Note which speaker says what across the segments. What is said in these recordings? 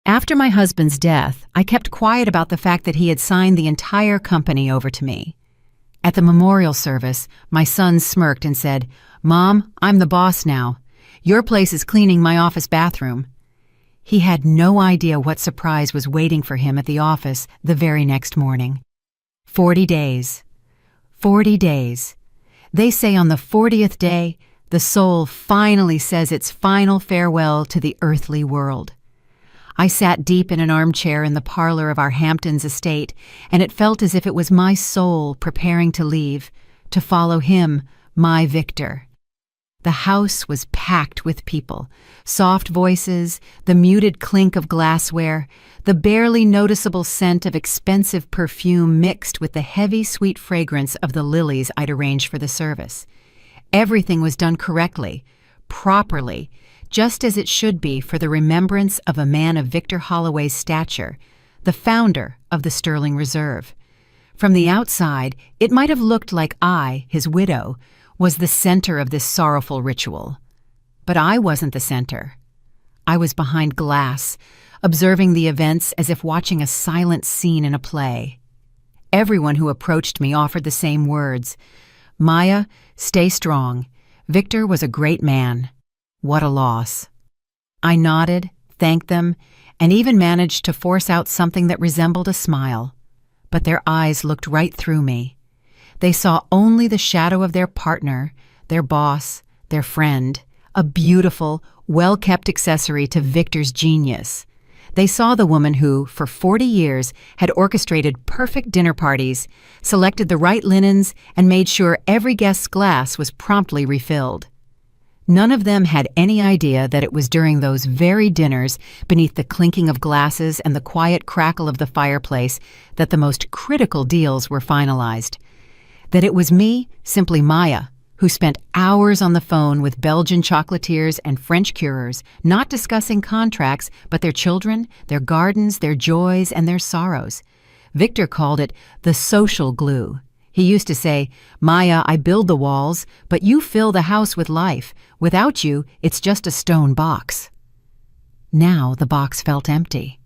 Speaker 1: After my husband's death, I kept quiet about the fact that he had signed the entire company over to me. At the memorial service, my son smirked and said, "Mom, I'm the boss now. Your place is cleaning my office bathroom." He had no idea what surprise was waiting for him at the office the very next morning. 40 days. 40 days. They say on the 40th day, the soul finally says its final farewell to the earthly world. I sat deep in an armchair in the parlor of our Hamptons estate, and it felt as if it was my soul preparing to leave, to follow him, my Victor. The house was packed with people, soft voices, the muted clink of glassware, the barely noticeable scent of expensive perfume mixed with the heavy, sweet fragrance of the lilies I'd arranged for the service. Everything was done correctly, properly, just as it should be for the remembrance of a man of Victor Holloway's stature, the founder of the Sterling Reserve. From the outside, it might have looked like I, his widow, was the center of this sorrowful ritual. But I wasn't the center. I was behind glass, observing the events as if watching a silent scene in a play. Everyone who approached me offered the same words. "Maya, stay strong. Victor was a great man. What a loss." I nodded, thanked them, and even managed to force out something that resembled a smile. But their eyes looked right through me. They saw only the shadow of their partner, their boss, their friend, a beautiful, well-kept accessory to Victor's genius. They saw the woman who, for 40 years, had orchestrated perfect dinner parties, selected the right linens, and made sure every guest's glass was promptly refilled. None of them had any idea that it was during those very dinners, beneath the clinking of glasses and the quiet crackle of the fireplace, that the most critical deals were finalized. That it was me, simply Maya, who spent hours on the phone with Belgian chocolatiers and French curers, not discussing contracts, but their children, their gardens, their joys, and their sorrows. Victor called it the social glue. He used to say, "Maya, I build the walls, but you fill the house with life. Without you, it's just a stone box." Now the box felt empty.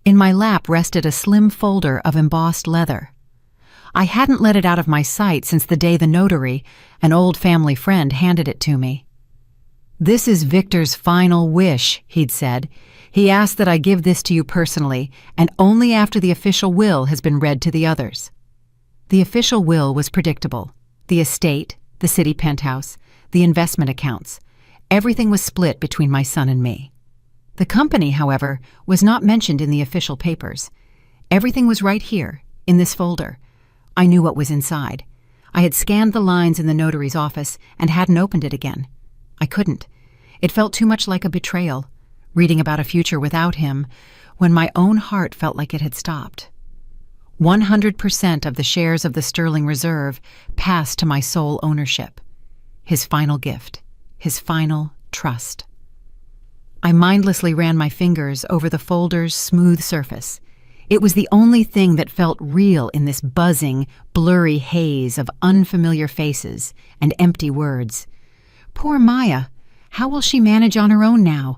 Speaker 1: In my lap rested a slim folder of embossed leather. I hadn't let it out of my sight since the day the notary, an old family friend, handed it to me. "This is Victor's final wish," he'd said. "He asked that I give this to you personally, and only after the official will has been read to the others." The official will was predictable. The estate, the city penthouse, the investment accounts. Everything was split between my son and me. The company, however, was not mentioned in the official papers. Everything was right here, in this folder. I knew what was inside. I had scanned the lines in the notary's office and hadn't opened it again. I couldn't. It felt too much like a betrayal, reading about a future without him, when my own heart felt like it had stopped. 100% of the shares of the Sterling Reserve passed to my sole ownership. His final gift, his final trust. I mindlessly ran my fingers over the folder's smooth surface. It was the only thing that felt real in this buzzing, blurry haze of unfamiliar faces and empty words. Poor Maya, how will she manage on her own now?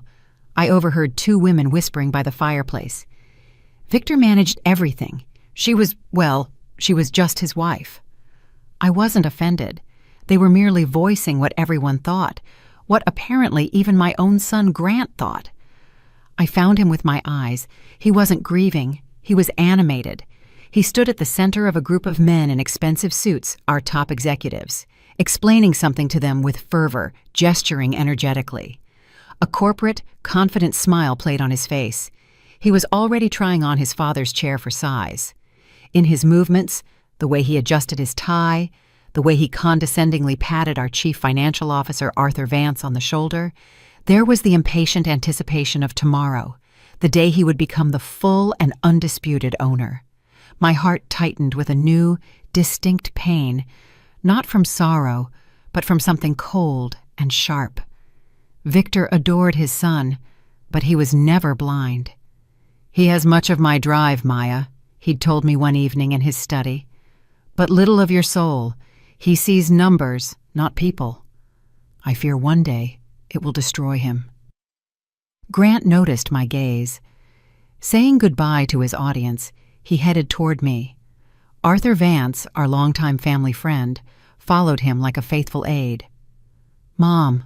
Speaker 1: I overheard two women whispering by the fireplace. Victor managed everything. She was just his wife. I wasn't offended. They were merely voicing what everyone thought, what apparently even my own son Grant thought. I found him with my eyes. He wasn't grieving. He was animated. He stood at the center of a group of men in expensive suits, our top executives, explaining something to them with fervor, gesturing energetically. A corporate, confident smile played on his face. He was already trying on his father's chair for size. In his movements, the way he adjusted his tie, the way he condescendingly patted our chief financial officer, Arthur Vance, on the shoulder, there was the impatient anticipation of tomorrow, the day he would become the full and undisputed owner. My heart tightened with a new, distinct pain, not from sorrow, but from something cold and sharp. Victor adored his son, but he was never blind. "He has much of my drive, Maya," he'd told me one evening in his study, "but little of your soul. He sees numbers, not people. I fear one day it will destroy him." Grant noticed my gaze. Saying goodbye to his audience, he headed toward me. Arthur Vance, our longtime family friend, followed him like a faithful aide. "Mom."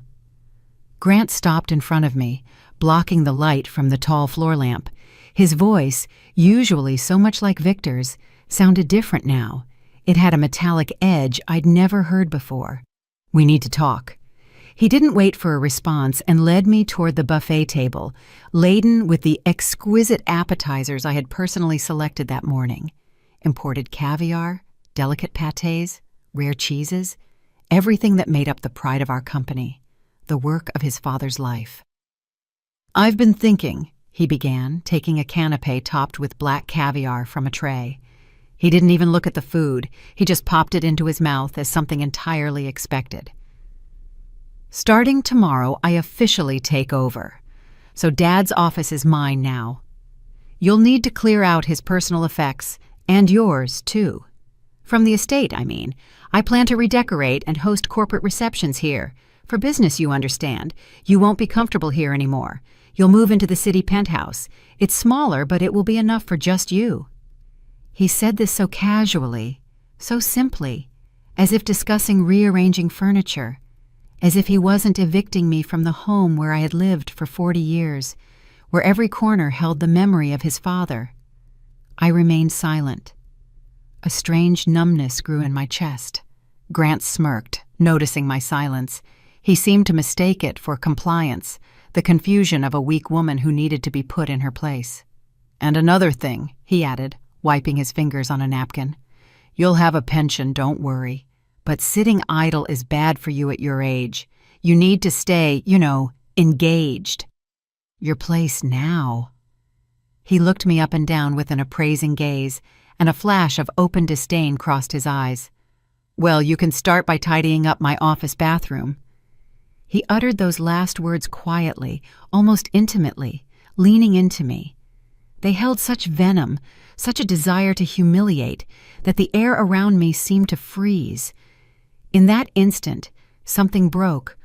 Speaker 1: Grant stopped in front of me, blocking the light from the tall floor lamp. His voice, usually so much like Victor's, sounded different now. It had a metallic edge I'd never heard before. "We need to talk." He didn't wait for a response and led me toward the buffet table, laden with the exquisite appetizers I had personally selected that morning. Imported caviar, delicate pâtés, rare cheeses, everything that made up the pride of our company, the work of his father's life. "I've been thinking," he began, taking a canapé topped with black caviar from a tray. He didn't even look at the food. He just popped it into his mouth as something entirely expected. "Starting tomorrow, I officially take over. So Dad's office is mine now. You'll need to clear out his personal effects, and yours, too. From the estate, I mean. I plan to redecorate and host corporate receptions here. For business, you understand. You won't be comfortable here anymore. You'll move into the city penthouse. It's smaller, but it will be enough for just you." He said this so casually, so simply, as if discussing rearranging furniture, as if he wasn't evicting me from the home where I had lived for 40 years, where every corner held the memory of his father. I remained silent. A strange numbness grew in my chest. Grant smirked, noticing my silence. He seemed to mistake it for compliance, the confusion of a weak woman who needed to be put in her place. "And another thing," he added, wiping his fingers on a napkin. "You'll have a pension, don't worry. But sitting idle is bad for you at your age. You need to stay, engaged." "Your place now." He looked me up and down with an appraising gaze, and a flash of open disdain crossed his eyes. "Well, you can start by tidying up my office bathroom." He uttered those last words quietly, almost intimately, leaning into me. They held such venom, such a desire to humiliate, that the air around me seemed to freeze. In that instant, something broke,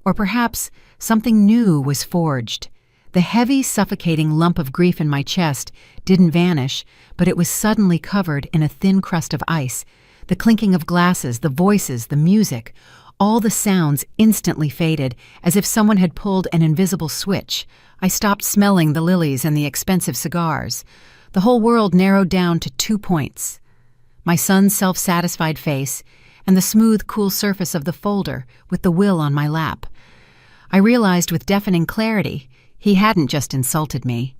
Speaker 1: or perhaps something new was forged. The heavy, suffocating lump of grief in my chest didn't vanish, but it was suddenly covered in a thin crust of ice. The clinking of glasses, the voices, the music, all the sounds instantly faded, as if someone had pulled an invisible switch. I stopped smelling the lilies and the expensive cigars. The whole world narrowed down to 2 points. My son's self-satisfied face, and the smooth, cool surface of the folder with the will on my lap. I realized with deafening clarity he hadn't just insulted me.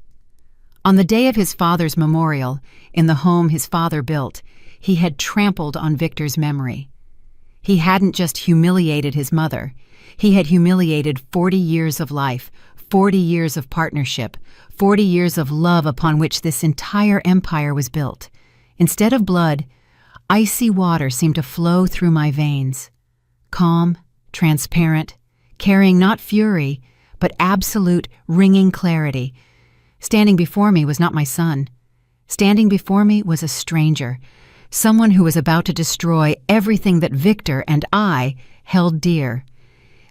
Speaker 1: On the day of his father's memorial, in the home his father built, he had trampled on Victor's memory. He hadn't just humiliated his mother. He had humiliated 40 years of life, 40 years of partnership, 40 years of love upon which this entire empire was built. Instead of blood, icy water seemed to flow through my veins. Calm, transparent, carrying not fury, but absolute, ringing clarity. Standing before me was not my son. Standing before me was a stranger, someone who was about to destroy everything that Victor and I held dear.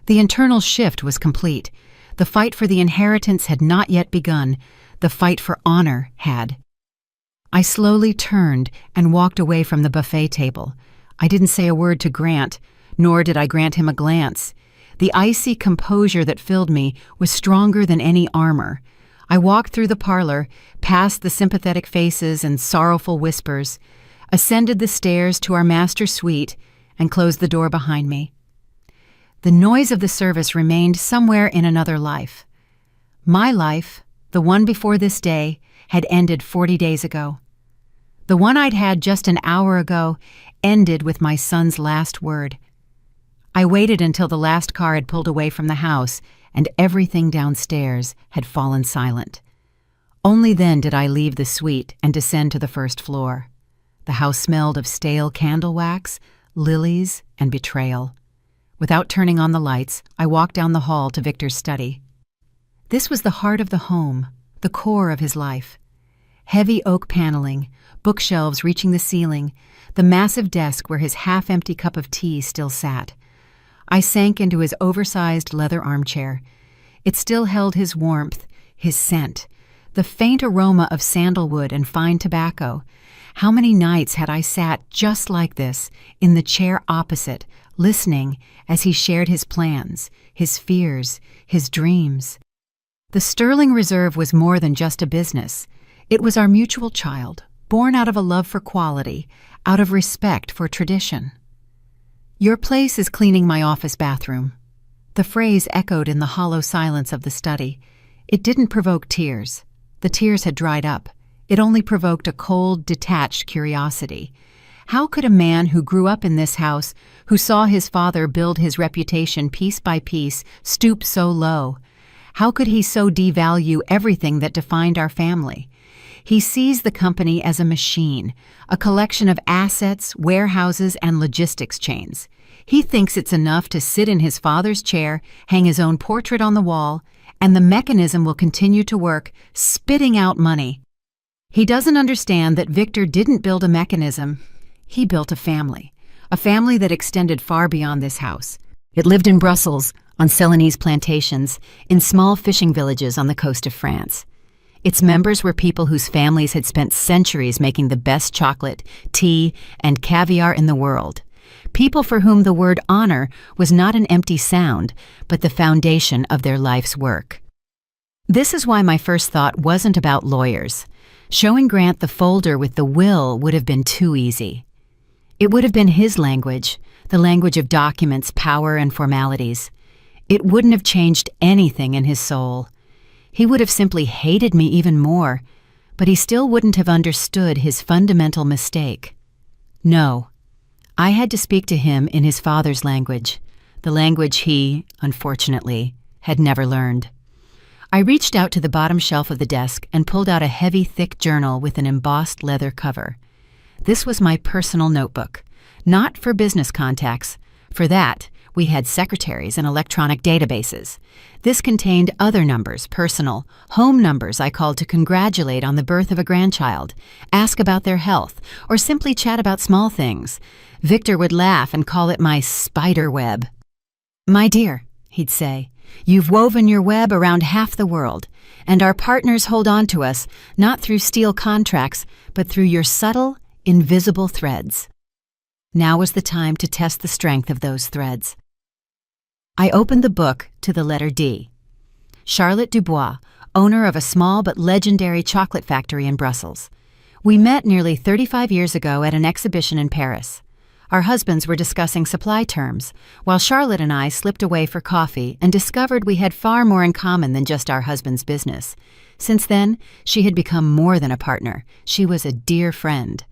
Speaker 1: The internal shift was complete. The fight for the inheritance had not yet begun. The fight for honor had. I slowly turned and walked away from the buffet table. I didn't say a word to Grant, nor did I grant him a glance. The icy composure that filled me was stronger than any armor. I walked through the parlor, past the sympathetic faces and sorrowful whispers, ascended the stairs to our master suite, and closed the door behind me. The noise of the service remained somewhere in another life. My life, the one before this day, had ended 40 days ago. The one I'd had just an hour ago ended with my son's last word. I waited until the last car had pulled away from the house and everything downstairs had fallen silent. Only then did I leave the suite and descend to the first floor. The house smelled of stale candle wax, lilies, and betrayal. Without turning on the lights, I walked down the hall to Victor's study. This was the heart of the home, the core of his life. Heavy oak paneling, bookshelves reaching the ceiling, the massive desk where his half-empty cup of tea still sat. I sank into his oversized leather armchair. It still held his warmth, his scent, the faint aroma of sandalwood and fine tobacco. How many nights had I sat just like this, in the chair opposite, listening as he shared his plans, his fears, his dreams. The Sterling Reserve was more than just a business. It was our mutual child, born out of a love for quality, out of respect for tradition. "Your place is cleaning my office bathroom." The phrase echoed in the hollow silence of the study. It didn't provoke tears. The tears had dried up. It only provoked a cold, detached curiosity. How could a man who grew up in this house, who saw his father build his reputation piece by piece, stoop so low? How could he so devalue everything that defined our family? He sees the company as a machine, a collection of assets, warehouses, and logistics chains. He thinks it's enough to sit in his father's chair, hang his own portrait on the wall, and the mechanism will continue to work, spitting out money. He doesn't understand that Victor didn't build a mechanism. He built a family that extended far beyond this house. It lived in Brussels, on Celanese plantations, in small fishing villages on the coast of France. Its members were people whose families had spent centuries making the best chocolate, tea, and caviar in the world. People for whom the word honor was not an empty sound, but the foundation of their life's work. This is why my first thought wasn't about lawyers. Showing Grant the folder with the will would have been too easy. It would have been his language, the language of documents, power, and formalities. It wouldn't have changed anything in his soul. He would have simply hated me even more, but he still wouldn't have understood his fundamental mistake. No, I had to speak to him in his father's language, the language he, unfortunately, had never learned. I reached out to the bottom shelf of the desk and pulled out a heavy, thick journal with an embossed leather cover. This was my personal notebook, not for business contacts. For that, we had secretaries and electronic databases. This contained other numbers, personal, home numbers I called to congratulate on the birth of a grandchild, ask about their health, or simply chat about small things. Victor would laugh and call it my spider web. "My dear," he'd say, "you've woven your web around half the world, and our partners hold on to us, not through steel contracts, but through your subtle, invisible threads." Now was the time to test the strength of those threads. I opened the book to the letter D. Charlotte Dubois, owner of a small but legendary chocolate factory in Brussels. We met nearly 35 years ago at an exhibition in Paris. Our husbands were discussing supply terms, while Charlotte and I slipped away for coffee and discovered we had far more in common than just our husband's business. Since then, she had become more than a partner. She was a dear friend.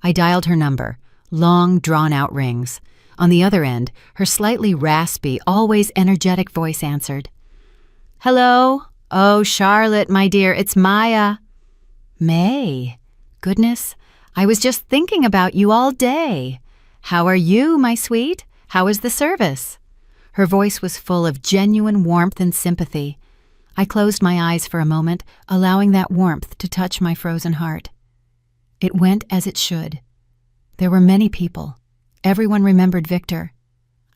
Speaker 1: I dialed her number. Long, drawn-out rings. On the other end, her slightly raspy, always energetic voice answered. "Hello? Oh, Charlotte, my dear, it's Maya." "May? Goodness, I was just thinking about you all day. How are you, my sweet? How is the service?" Her voice was full of genuine warmth and sympathy. I closed my eyes for a moment, allowing that warmth to touch my frozen heart. It went as it should. There were many people. Everyone remembered Victor.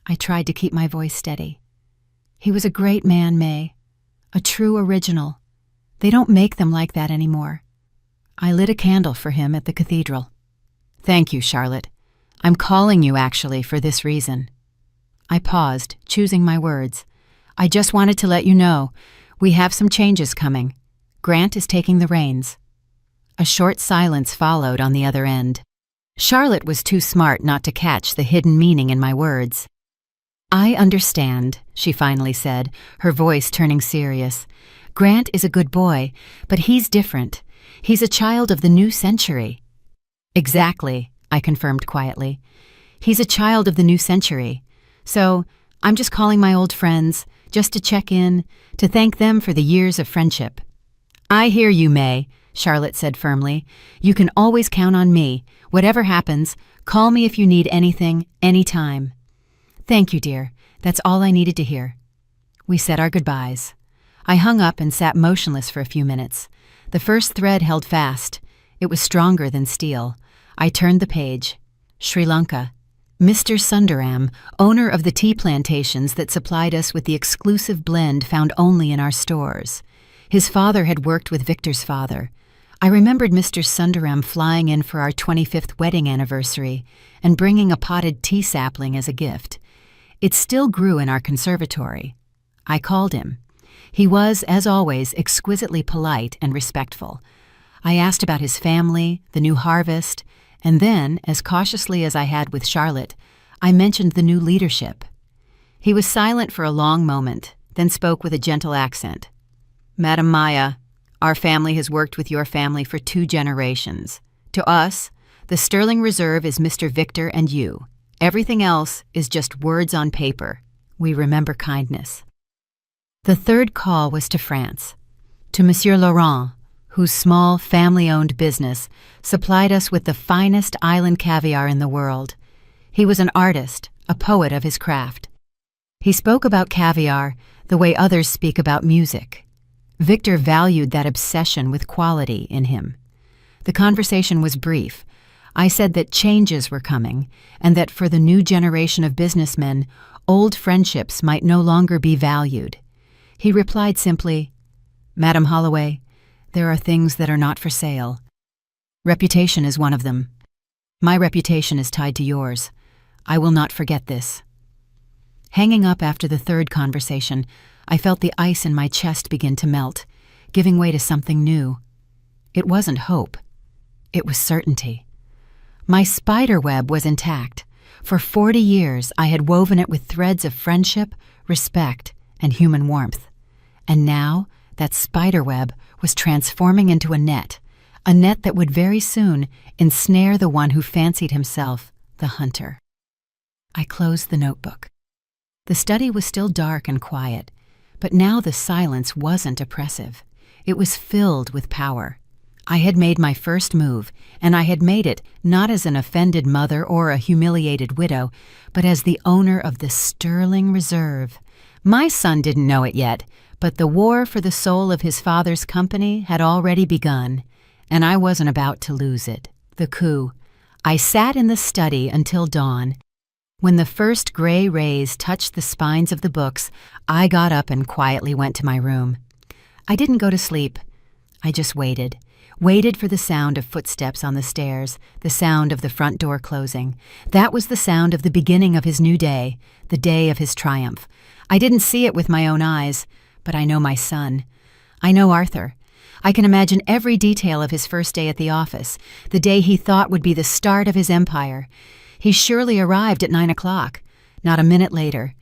Speaker 1: I tried to keep my voice steady. He was a great man, May. A true original. They don't make them like that anymore. I lit a candle for him at the cathedral. "Thank you, Charlotte. I'm calling you, actually, for this reason." I paused, choosing my words. "I just wanted to let you know, we have some changes coming. Grant is taking the reins." A short silence followed on the other end. Charlotte was too smart not to catch the hidden meaning in my words. "I understand," she finally said, her voice turning serious. "Grant is a good boy, but he's different. He's a child of the new century." "Exactly," I confirmed quietly. "He's a child of the new century. So I'm just calling my old friends, just to check in, to thank them for the years of friendship." "I hear you, May," Charlotte said firmly. "You can always count on me. Whatever happens, call me if you need anything, anytime." "Thank you, dear. That's all I needed to hear." We said our goodbyes. I hung up and sat motionless for a few minutes. The first thread held fast. It was stronger than steel. I turned the page. Sri Lanka. Mr. Sundaram, owner of the tea plantations that supplied us with the exclusive blend found only in our stores. His father had worked with Victor's father. I remembered Mr. Sundaram flying in for our 25th wedding anniversary and bringing a potted tea sapling as a gift. It still grew in our conservatory. I called him. He was, as always, exquisitely polite and respectful. I asked about his family, the new harvest, and then, as cautiously as I had with Charlotte, I mentioned the new leadership. He was silent for a long moment, then spoke with a gentle accent. "Madam Maya, our family has worked with your family for 2 generations. To us, the sterling reserve is Mr. Victor and you. Everything else is just words on paper. We remember kindness." The third call was to France, to Monsieur Laurent, whose small family-owned business supplied us with the finest island caviar in the world. He was an artist, a poet of his craft. He spoke about caviar the way others speak about music. Victor valued that obsession with quality in him. The conversation was brief. I said that changes were coming, and that for the new generation of businessmen, old friendships might no longer be valued. He replied simply, "Madam Holloway, there are things that are not for sale. Reputation is one of them. My reputation is tied to yours. I will not forget this." Hanging up after the third conversation, I felt the ice in my chest begin to melt, giving way to something new. It wasn't hope. It was certainty. My spider web was intact. For 40 years, I had woven it with threads of friendship, respect, and human warmth. And now, that spider web was transforming into a net that would very soon ensnare the one who fancied himself the hunter. I closed the notebook. The study was still dark and quiet, but now the silence wasn't oppressive. It was filled with power. I had made my first move, and I had made it not as an offended mother or a humiliated widow, but as the owner of the sterling reserve. My son didn't know it yet, but the war for the soul of his father's company had already begun, and I wasn't about to lose it. The coup. I sat in the study until dawn. When the first gray rays touched the spines of the books, I got up and quietly went to my room. I didn't go to sleep. I just waited for the sound of footsteps on the stairs, the sound of the front door closing. That was the sound of the beginning of his new day, the day of his triumph. I didn't see it with my own eyes, but I know my son. I know Arthur. I can imagine every detail of his first day at the office, the day he thought would be the start of his empire. He surely arrived at 9 o'clock, not a minute later.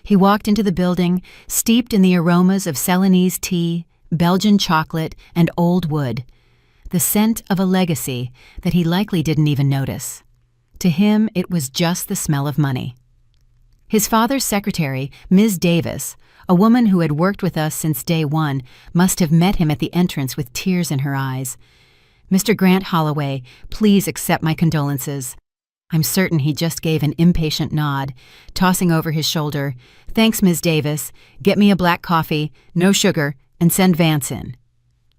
Speaker 1: He walked into the building, steeped in the aromas of Ceylonese tea, Belgian chocolate, and old wood, the scent of a legacy that he likely didn't even notice. To him, it was just the smell of money. His father's secretary, Ms. Davis, a woman who had worked with us since day one, must have met him at the entrance with tears in her eyes. "Mr. Grant Holloway, please accept my condolences." I'm certain he just gave an impatient nod, tossing over his shoulder, "Thanks, Ms. Davis. Get me a black coffee, no sugar, and send Vance in."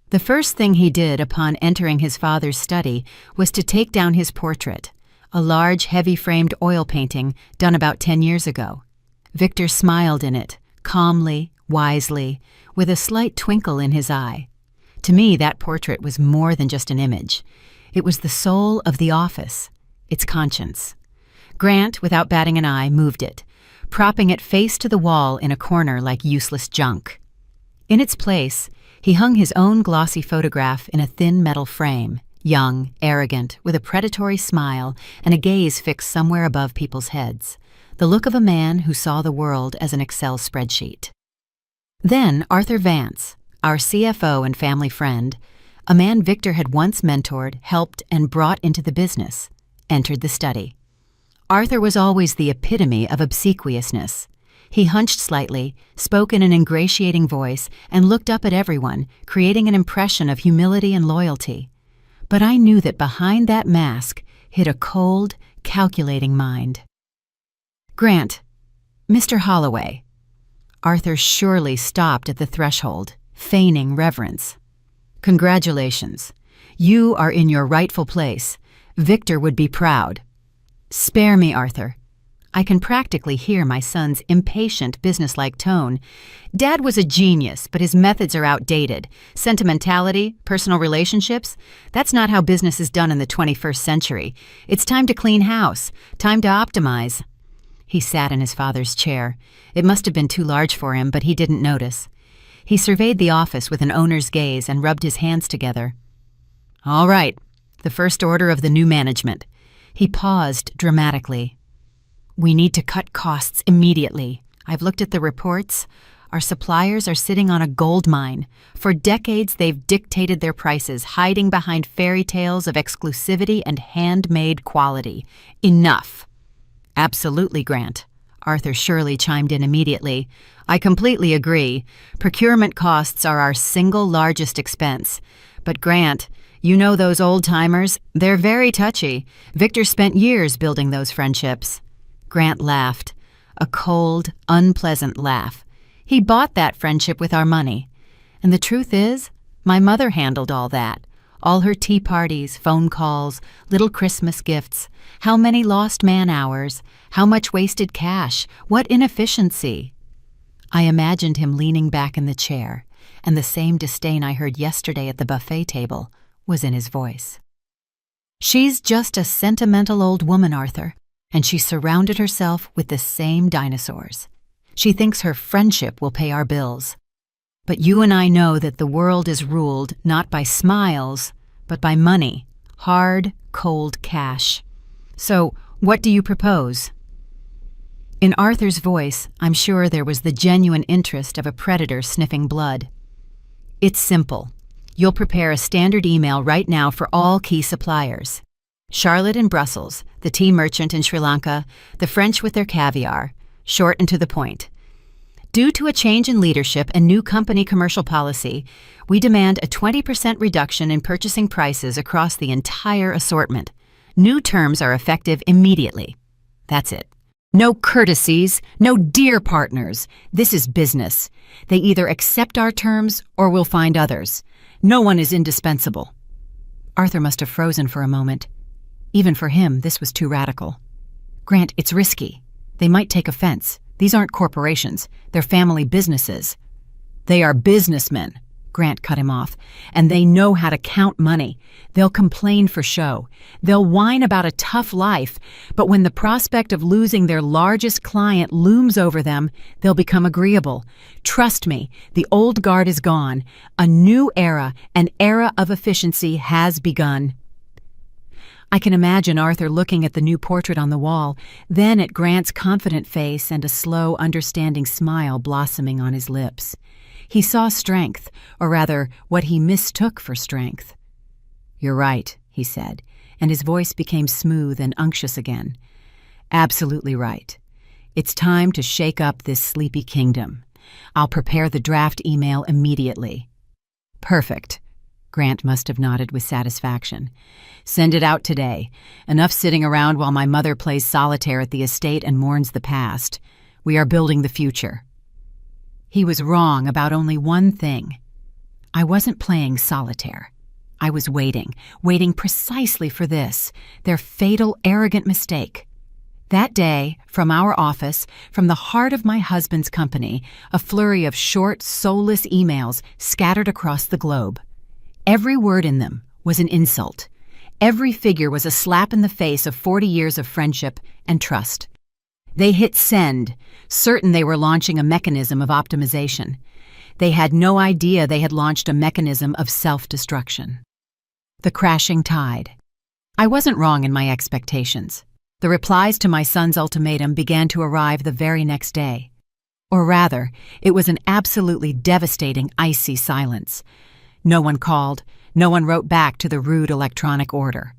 Speaker 1: The first thing he did upon entering his father's study was to take down his portrait, a large, heavy-framed oil painting done about 10 years ago. Victor smiled in it, calmly, wisely, with a slight twinkle in his eye. To me, that portrait was more than just an image. It was the soul of the office, its conscience. Grant, without batting an eye, moved it, propping it face to the wall in a corner like useless junk. In its place, he hung his own glossy photograph in a thin metal frame, young, arrogant, with a predatory smile and a gaze fixed somewhere above people's heads, the look of a man who saw the world as an Excel spreadsheet. Then Arthur Vance, our CFO and family friend, a man Victor had once mentored, helped, and brought into the business, entered the study. Arthur was always the epitome of obsequiousness. He hunched slightly, spoke in an ingratiating voice, and looked up at everyone, creating an impression of humility and loyalty. But I knew that behind that mask hid a cold, calculating mind. "Grant, Mr. Holloway." Arthur surely stopped at the threshold, feigning reverence. "Congratulations. You are in your rightful place. Victor would be proud." "Spare me, Arthur. I can practically hear my son's impatient, businesslike tone. Dad was a genius, but his methods are outdated. Sentimentality, personal relationships, that's not how business is done in the 21st century. It's time to clean house, time to optimize. He sat in his father's chair. It must have been too large for him, but he didn't notice. He surveyed the office with an owner's gaze and rubbed his hands together. All right, the first order of the new management. He paused dramatically. We need to cut costs immediately. I've looked at the reports. Our suppliers are sitting on a gold mine. For decades, they've dictated their prices, hiding behind fairy tales of exclusivity and handmade quality. Enough. Absolutely, Grant. Arthur Shirley chimed in immediately. I completely agree. Procurement costs are our single largest expense. But Grant, you know those old-timers? They're very touchy. Victor spent years building those friendships. Grant laughed, a cold, unpleasant laugh. He bought that friendship with our money. And the truth is, my mother handled all that. All her tea parties, phone calls, little Christmas gifts. How many lost man-hours? How much wasted cash? What inefficiency? I imagined him leaning back in the chair, and the same disdain I heard yesterday at the buffet table was in his voice. She's just a sentimental old woman, Arthur. And she surrounded herself with the same dinosaurs. She thinks her friendship will pay our bills. But you and I know that the world is ruled not by smiles, but by money, hard, cold cash. So, what do you propose? In Arthur's voice, I'm sure there was the genuine interest of a predator sniffing blood. It's simple. You'll prepare a standard email right now for all key suppliers. Charlotte in Brussels, the tea merchant in Sri Lanka, the French with their caviar, short and to the point. Due to a change in leadership and new company commercial policy, we demand a 20% reduction in purchasing prices across the entire assortment. New terms are effective immediately. That's it. No courtesies, no dear partners. This is business. They either accept our terms or we'll find others. No one is indispensable. Arthur must have frozen for a moment. Even for him, this was too radical. Grant, it's risky. They might take offense. These aren't corporations. They're family businesses. They are businessmen, Grant cut him off, and they know how to count money. They'll complain for show. They'll whine about a tough life, but when the prospect of losing their largest client looms over them, they'll become agreeable. Trust me, the old guard is gone. A new era, an era of efficiency has begun. I can imagine Arthur looking at the new portrait on the wall, then at Grant's confident face and a slow, understanding smile blossoming on his lips. He saw strength, or rather, what he mistook for strength. You're right, he said, and his voice became smooth and unctuous again. Absolutely right. It's time to shake up this sleepy kingdom. I'll prepare the draft email immediately. Perfect. Grant must have nodded with satisfaction. Send it out today. Enough sitting around while my mother plays solitaire at the estate and mourns the past. We are building the future. He was wrong about only one thing. I wasn't playing solitaire. I was waiting precisely for this, their fatal, arrogant mistake. That day, from our office, from the heart of my husband's company, a flurry of short, soulless emails scattered across the globe. Every word in them was an insult. Every figure was a slap in the face of 40 years of friendship and trust. They hit send, certain they were launching a mechanism of optimization. They had no idea they had launched a mechanism of self-destruction. The crashing tide. I wasn't wrong in my expectations. The replies to my son's ultimatum began to arrive the very next day. Or rather, it was an absolutely devastating, icy silence. No one called, no one wrote back to the rude electronic order.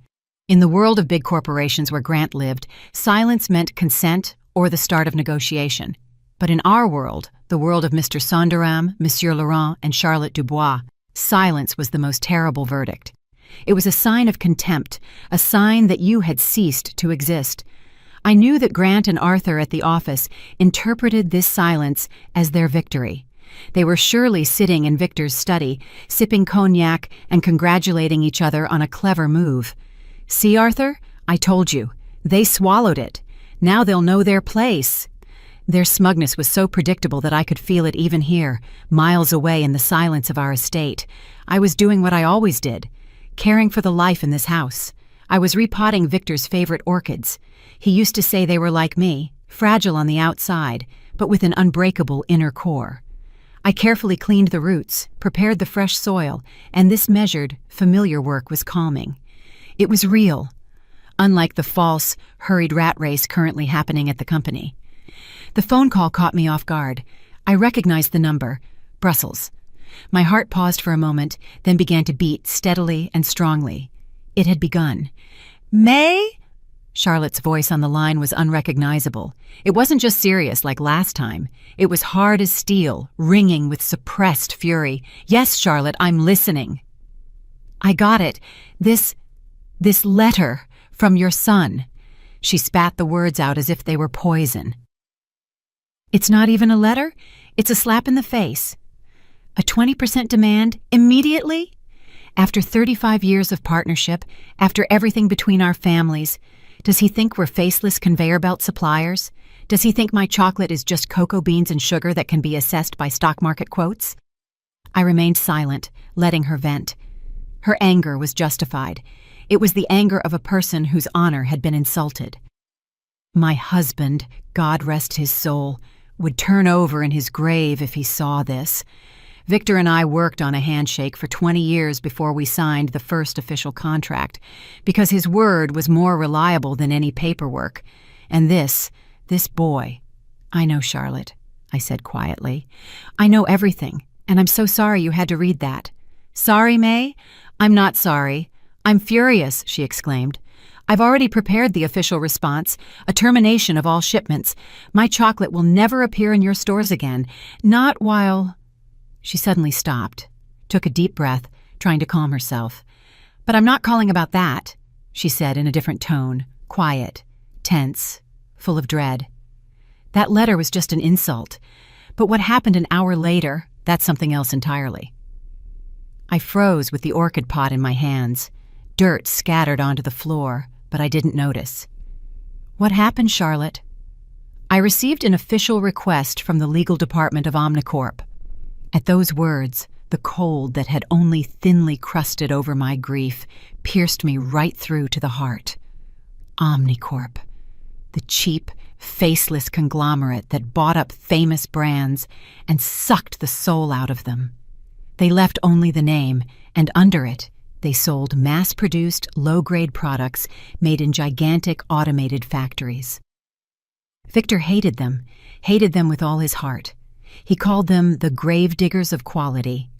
Speaker 1: In the world of big corporations where Grant lived, silence meant consent or the start of negotiation. But in our world, the world of Mr. Sonderam, Monsieur Laurent, and Charlotte Dubois, silence was the most terrible verdict. It was a sign of contempt, a sign that you had ceased to exist. I knew that Grant and Arthur at the office interpreted this silence as their victory. They were surely sitting in Victor's study, sipping cognac and congratulating each other on a clever move. See, Arthur? I told you. They swallowed it. Now they'll know their place. Their smugness was so predictable that I could feel it even here, miles away in the silence of our estate. I was doing what I always did, caring for the life in this house. I was repotting Victor's favorite orchids. He used to say they were like me, fragile on the outside, but with an unbreakable inner core. I carefully cleaned the roots, prepared the fresh soil, and this measured, familiar work was calming. It was real, unlike the false, hurried rat race currently happening at the company. The phone call caught me off guard. I recognized the number, Brussels. My heart paused for a moment, then began to beat steadily and strongly. It had begun. May? Charlotte's voice on the line was unrecognizable. It wasn't just serious like last time. It was hard as steel, ringing with suppressed fury. Yes, Charlotte, I'm listening. I got it. This letter from your son. She spat the words out as if they were poison. It's not even a letter. It's a slap in the face. A 20% demand immediately? After 35 years of partnership, after everything between our families, does he think we're faceless conveyor belt suppliers? Does he think my chocolate is just cocoa beans and sugar that can be assessed by stock market quotes? I remained silent, letting her vent. Her anger was justified. It was the anger of a person whose honor had been insulted. My husband, God rest his soul, would turn over in his grave if he saw this. Victor and I worked on a handshake for 20 years before we signed the first official contract, because his word was more reliable than any paperwork. And this boy. I know, Charlotte, I said quietly. I know everything, and I'm so sorry you had to read that. Sorry, May? I'm not sorry. I'm furious, she exclaimed. I've already prepared the official response, a termination of all shipments. My chocolate will never appear in your stores again, not while... She suddenly stopped, took a deep breath, trying to calm herself. But I'm not calling about that, she said in a different tone, quiet, tense, full of dread. That letter was just an insult, but what happened an hour later, that's something else entirely. I froze with the orchid pot in my hands. Dirt scattered onto the floor, but I didn't notice. What happened, Charlotte? I received an official request from the legal department of Omnicorp. At those words, the cold that had only thinly crusted over my grief pierced me right through to the heart. Omnicorp, the cheap, faceless conglomerate that bought up famous brands and sucked the soul out of them. They left only the name, and under it, they sold mass-produced, low-grade products made in gigantic automated factories. Victor hated them with all his heart. He called them the grave diggers of quality.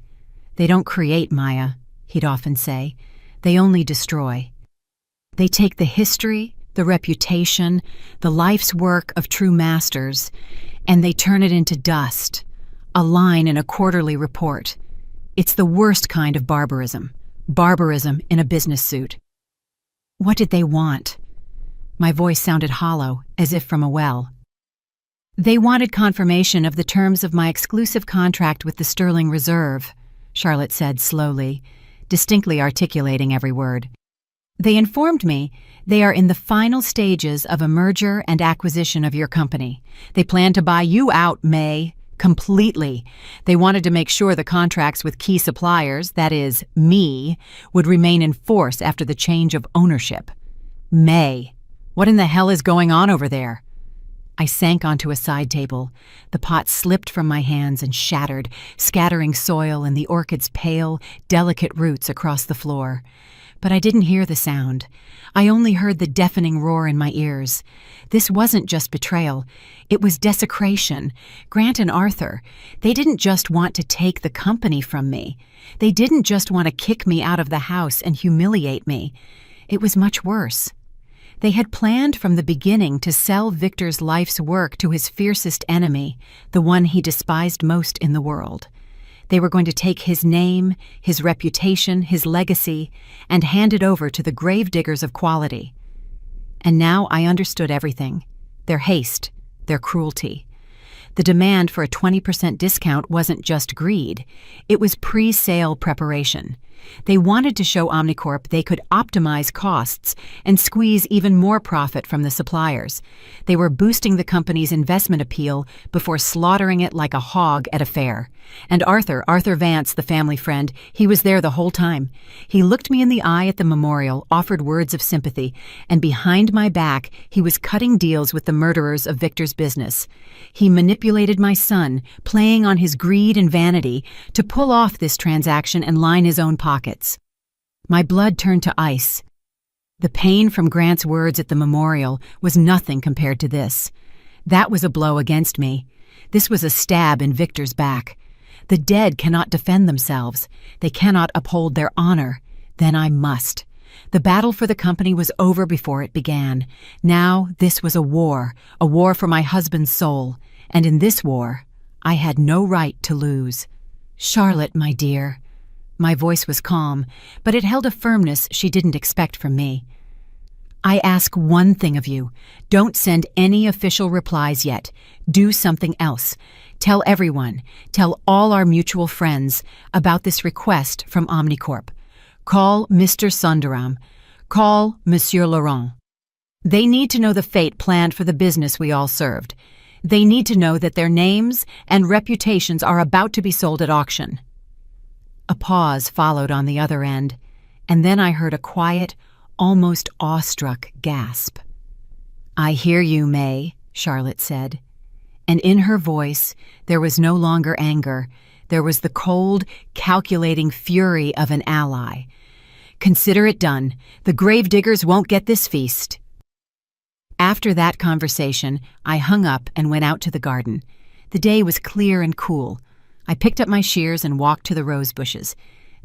Speaker 1: They don't create, Maya, he'd often say. They only destroy. They take the history, the reputation, the life's work of true masters, and they turn it into dust, a line in a quarterly report. It's the worst kind of barbarism in a business suit. What did they want? My voice sounded hollow, as if from a well. They wanted confirmation of the terms of my exclusive contract with the Sterling Reserve, Charlotte said slowly, distinctly articulating every word. They informed me they are in the final stages of a merger and acquisition of your company. They plan to buy you out, May, completely. They wanted to make sure the contracts with key suppliers, that is, me, would remain in force after the change of ownership. May, what in the hell is going on over there? I sank onto a side table. The pot slipped from my hands and shattered, scattering soil and the orchid's pale, delicate roots across the floor. But I didn't hear the sound. I only heard the deafening roar in my ears. This wasn't just betrayal. It was desecration. Grant and Arthur, they didn't just want to take the company from me. They didn't just want to kick me out of the house and humiliate me. It was much worse. They had planned from the beginning to sell Victor's life's work to his fiercest enemy, the one he despised most in the world. They were going to take his name, his reputation, his legacy, and hand it over to the gravediggers of quality. And now I understood everything. Their haste, their cruelty. The demand for a 20% discount wasn't just greed. It was pre-sale preparation. They wanted to show Omnicorp they could optimize costs and squeeze even more profit from the suppliers. They were boosting the company's investment appeal before slaughtering it like a hog at a fair. And Arthur Vance, the family friend, he was there the whole time. He looked me in the eye at the memorial, offered words of sympathy, and behind my back, he was cutting deals with the murderers of Victor's business. He manipulated my son, playing on his greed and vanity, to pull off this transaction and line his own pockets. My blood turned to ice. The pain from Grant's words at the memorial was nothing compared to this. That was a blow against me. This was a stab in Victor's back. The dead cannot defend themselves. They cannot uphold their honor. Then I must. The battle for the company was over before it began. Now this was a war for my husband's soul. And in this war, I had no right to lose. Charlotte, my dear. My voice was calm, but it held a firmness she didn't expect from me. I ask one thing of you. Don't send any official replies yet. Do something else. Tell everyone, tell all our mutual friends about this request from Omnicorp. Call Mr. Sundaram. Call Monsieur Laurent. They need to know the fate planned for the business we all served. They need to know that their names and reputations are about to be sold at auction. A pause followed on the other end, and then I heard a quiet, almost awestruck gasp. "I hear you, May," Charlotte said. And in her voice, there was no longer anger. There was the cold, calculating fury of an ally. "Consider it done. The gravediggers won't get this feast." After that conversation, I hung up and went out to the garden. The day was clear and cool. I picked up my shears and walked to the rose bushes.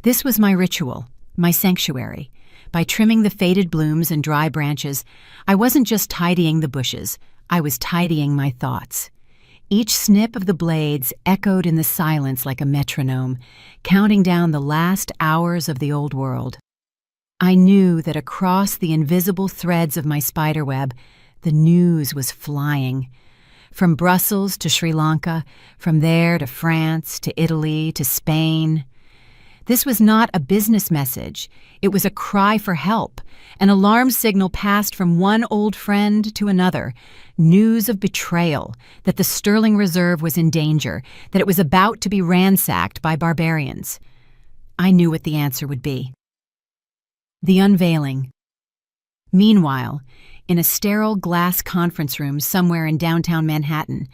Speaker 1: This was my ritual, my sanctuary. By trimming the faded blooms and dry branches, I wasn't just tidying the bushes, I was tidying my thoughts. Each snip of the blades echoed in the silence like a metronome, counting down the last hours of the old world. I knew that across the invisible threads of my spiderweb, the news was flying. From Brussels to Sri Lanka, from there to France, to Italy, to Spain. This was not a business message. It was a cry for help, an alarm signal passed from one old friend to another. News of betrayal, that the sterling reserve was in danger, that it was about to be ransacked by barbarians. I knew what the answer would be. The unveiling. Meanwhile, in a sterile glass conference room somewhere in downtown Manhattan,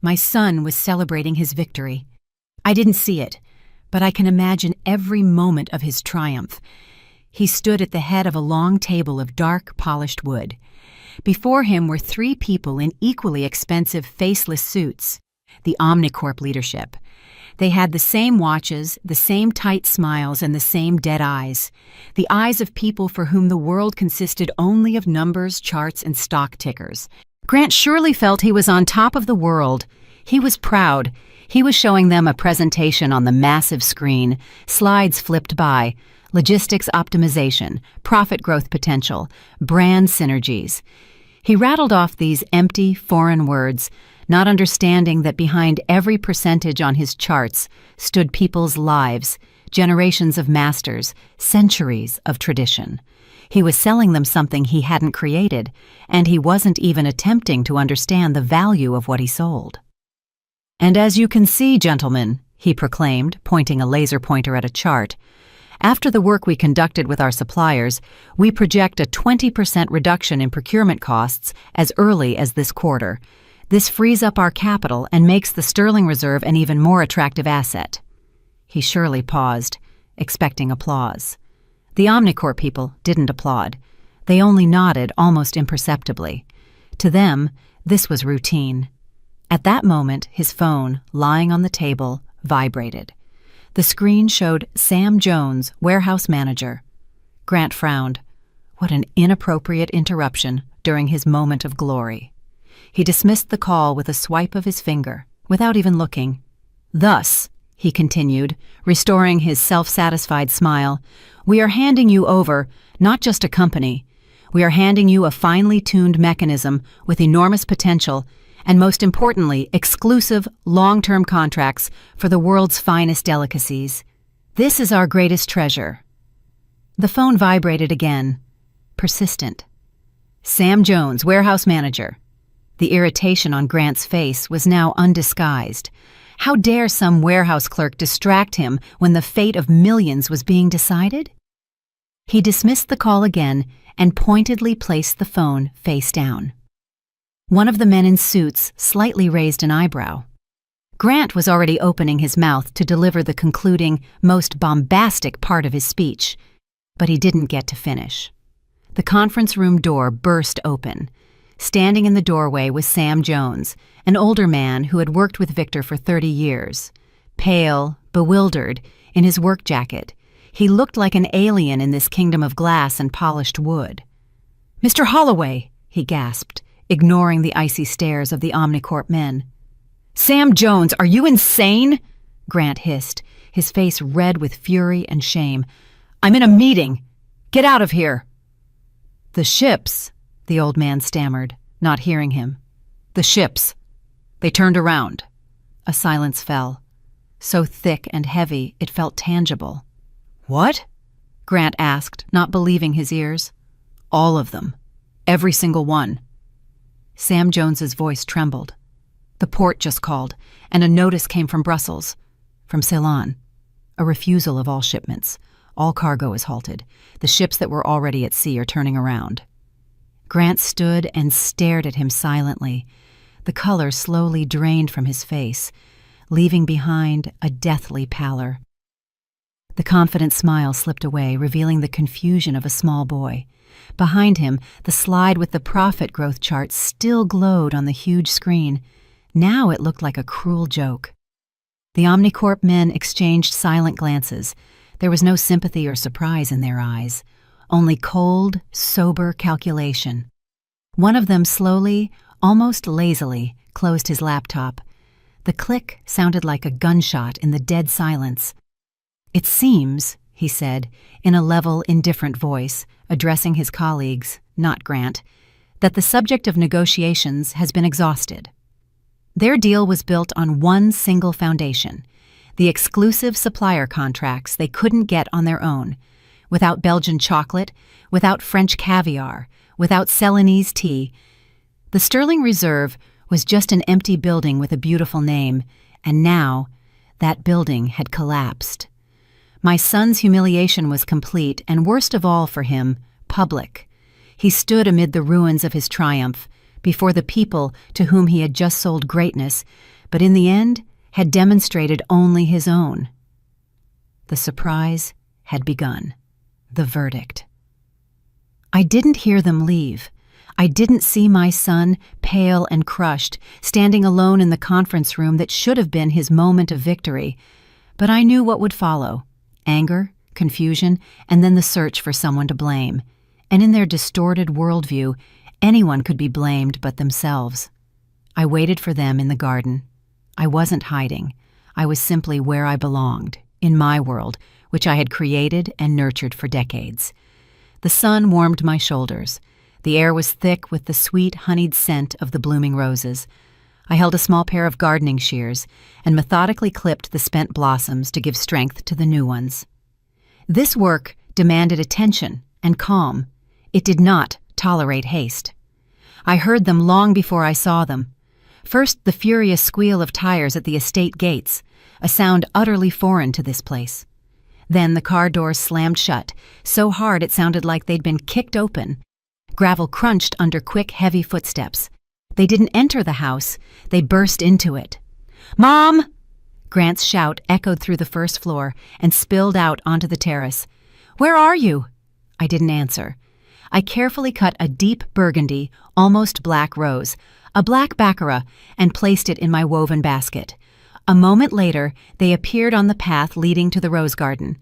Speaker 1: my son was celebrating his victory. I didn't see it, but I can imagine every moment of his triumph. He stood at the head of a long table of dark, polished wood. Before him were 3 people in equally expensive faceless suits, the Omnicorp leadership. They had the same watches, the same tight smiles, and the same dead eyes. The eyes of people for whom the world consisted only of numbers, charts, and stock tickers. Grant surely felt he was on top of the world. He was proud. He was showing them a presentation on the massive screen, slides flipped by, logistics optimization, profit growth potential, brand synergies. He rattled off these empty, foreign words, not understanding that behind every percentage on his charts stood people's lives, generations of masters, centuries of tradition. He was selling them something he hadn't created, and he wasn't even attempting to understand the value of what he sold. "And as you can see, gentlemen," he proclaimed, pointing a laser pointer at a chart, "after the work we conducted with our suppliers, we project a 20% reduction in procurement costs as early as this quarter. This frees up our capital and makes the sterling reserve an even more attractive asset." He surely paused, expecting applause. The Omnicorp people didn't applaud. They only nodded almost imperceptibly. To them, this was routine. At that moment, his phone, lying on the table, vibrated. The screen showed Sam Jones, warehouse manager. Grant frowned. What an inappropriate interruption during his moment of glory. He dismissed the call with a swipe of his finger, without even looking. "Thus," he continued, restoring his self-satisfied smile, "we are handing you over not just a company. We are handing you a finely tuned mechanism with enormous potential and, most importantly, exclusive, long-term contracts for the world's finest delicacies. This is our greatest treasure, The phone vibrated again, persistent. Sam Jones, warehouse manager. The irritation on Grant's face was now undisguised. How dare some warehouse clerk distract him when the fate of millions was being decided? He dismissed the call again and pointedly placed the phone face down. One of the men in suits slightly raised an eyebrow. Grant was already opening his mouth to deliver the concluding, most bombastic part of his speech, but he didn't get to finish. The conference room door burst open. Standing in the doorway was Sam Jones, an older man who had worked with Victor for 30 years. Pale, bewildered, in his work jacket, he looked like an alien in this kingdom of glass and polished wood. "Mr. Holloway," he gasped, ignoring the icy stares of the Omnicorp men. "Sam Jones, are you insane?" Grant hissed, his face red with fury and shame. "I'm in a meeting. Get out of here." "The ships," the old man stammered, not hearing him. "The ships. They turned around." A silence fell, so thick and heavy it felt tangible. "What?" Grant asked, not believing his ears. "All of them. Every single one." Sam Jones's voice trembled. "The port just called, and a notice came from Brussels, from Ceylon. A refusal of all shipments. All cargo is halted. The ships that were already at sea are turning around." Grant stood and stared at him silently. The color slowly drained from his face, leaving behind a deathly pallor. The confident smile slipped away, revealing the confusion of a small boy. Behind him, the slide with the profit growth chart still glowed on the huge screen. Now it looked like a cruel joke. The Omnicorp men exchanged silent glances. There was no sympathy or surprise in their eyes, only cold, sober calculation. One of them slowly, almost lazily, closed his laptop. The click sounded like a gunshot in the dead silence. "It seems," he said, in a level, indifferent voice, addressing his colleagues, not Grant, "that the subject of negotiations has been exhausted." Their deal was built on one single foundation: the exclusive supplier contracts they couldn't get on their own, without Belgian chocolate, without French caviar, without Ceylonese tea. The Sterling Reserve was just an empty building with a beautiful name, and now that building had collapsed. My son's humiliation was complete, and worst of all for him, public. He stood amid the ruins of his triumph, before the people to whom he had just sold greatness, but in the end had demonstrated only his own. The surprise had begun. The verdict. I didn't hear them leave. I didn't see my son, pale and crushed, standing alone in the conference room that should have been his moment of victory. But I knew what would follow: anger, confusion, and then the search for someone to blame. And in their distorted worldview, anyone could be blamed but themselves. I waited for them in the garden. I wasn't hiding. I was simply where I belonged, in my world, which I had created and nurtured for decades. The sun warmed my shoulders. The air was thick with the sweet, honeyed scent of the blooming roses. I held a small pair of gardening shears and methodically clipped the spent blossoms to give strength to the new ones. This work demanded attention and calm. It did not tolerate haste. I heard them long before I saw them. First, the furious squeal of tires at the estate gates, a sound utterly foreign to this place. Then the car doors slammed shut, so hard it sounded like they'd been kicked open. Gravel crunched under quick, heavy footsteps. They didn't enter the house, they burst into it. "Mom!" Grant's shout echoed through the first floor and spilled out onto the terrace. "Where are you?" I didn't answer. I carefully cut a deep burgundy, almost black rose, a black baccarat, and placed it in my woven basket. A moment later, they appeared on the path leading to the rose garden.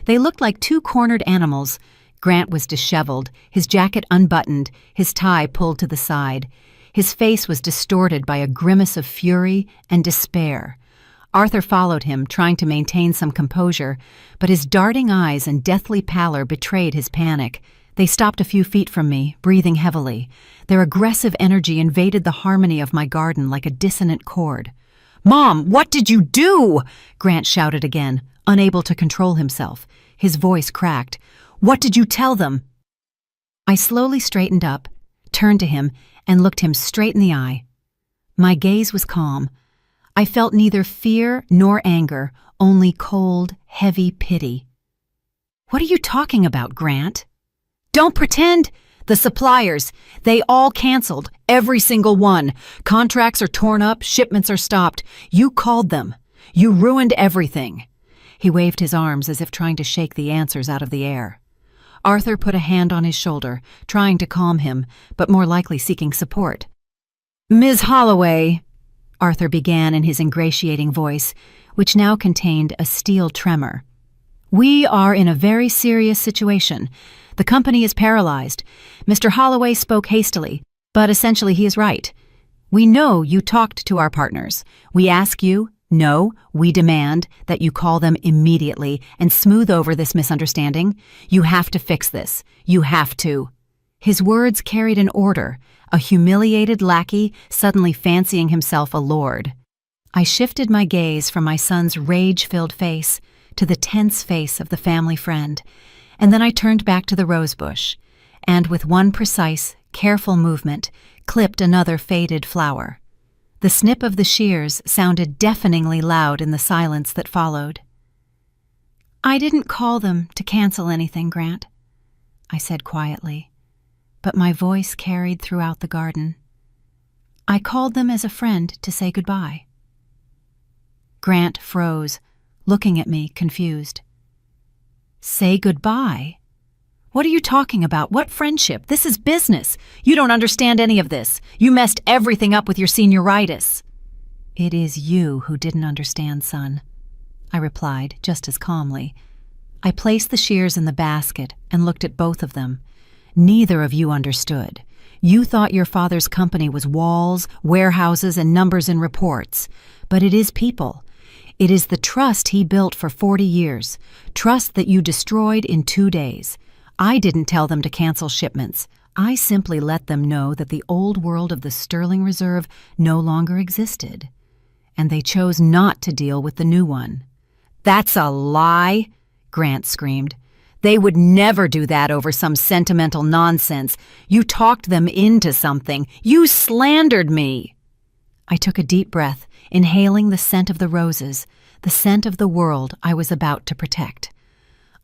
Speaker 1: They looked like two cornered animals. Grant was disheveled, his jacket unbuttoned, his tie pulled to the side. His face was distorted by a grimace of fury and despair. Arthur followed him, trying to maintain some composure, but his darting eyes and deathly pallor betrayed his panic. They stopped a few feet from me, breathing heavily. Their aggressive energy invaded the harmony of my garden like a dissonant chord. "Mom, what did you do?" Grant shouted again, unable to control himself. His voice cracked. What did you tell them?" I slowly straightened up, turned to him, and looked him straight in the eye. My gaze was calm. I felt neither fear nor anger, only cold, heavy pity. "What are you talking about, Grant?" "Don't pretend! The suppliers, they all canceled, every single one. Contracts are torn up, shipments are stopped. You called them. You ruined everything." He waved his arms as if trying to shake the answers out of the air. Arthur put a hand on his shoulder, trying to calm him, but more likely seeking support. "Ms. Holloway," Arthur began in his ingratiating voice, which now contained a steel tremor. "We are in a very serious situation. The company is paralyzed. Mr. Holloway spoke hastily, but essentially he is right. We know you talked to our partners. We ask you, no, we demand that you call them immediately and smooth over this misunderstanding. You have to fix this. You have to." His words carried an order, a humiliated lackey suddenly fancying himself a lord. I shifted my gaze from my son's rage-filled face to the tense face of the family friend, and then I turned back to the rosebush, and with one precise, careful movement, clipped another faded flower. The snip of the shears sounded deafeningly loud in the silence that followed. "I didn't call them to cancel anything, Grant," I said quietly, but my voice carried throughout the garden. "I called them as a friend to say goodbye." Grant froze, looking at me confused. "Say goodbye? What are you talking about? What friendship? This is business. You don't understand any of this. You messed everything up with your senioritis." "It is you who didn't understand, son," I replied just as calmly. I placed the shears in the basket and looked at both of them. Neither of you understood. You thought your father's company was walls, warehouses, and numbers in reports. But it is people. It is the trust he built for 40 years, trust that you destroyed in 2 days. I didn't tell them to cancel shipments. I simply let them know that the old world of the Sterling Reserve no longer existed, and they chose not to deal with the new one. "That's a lie!" Grant screamed. "They would never do that over some sentimental nonsense. You talked them into something. You slandered me." I took a deep breath, inhaling the scent of the roses, the scent of the world I was about to protect.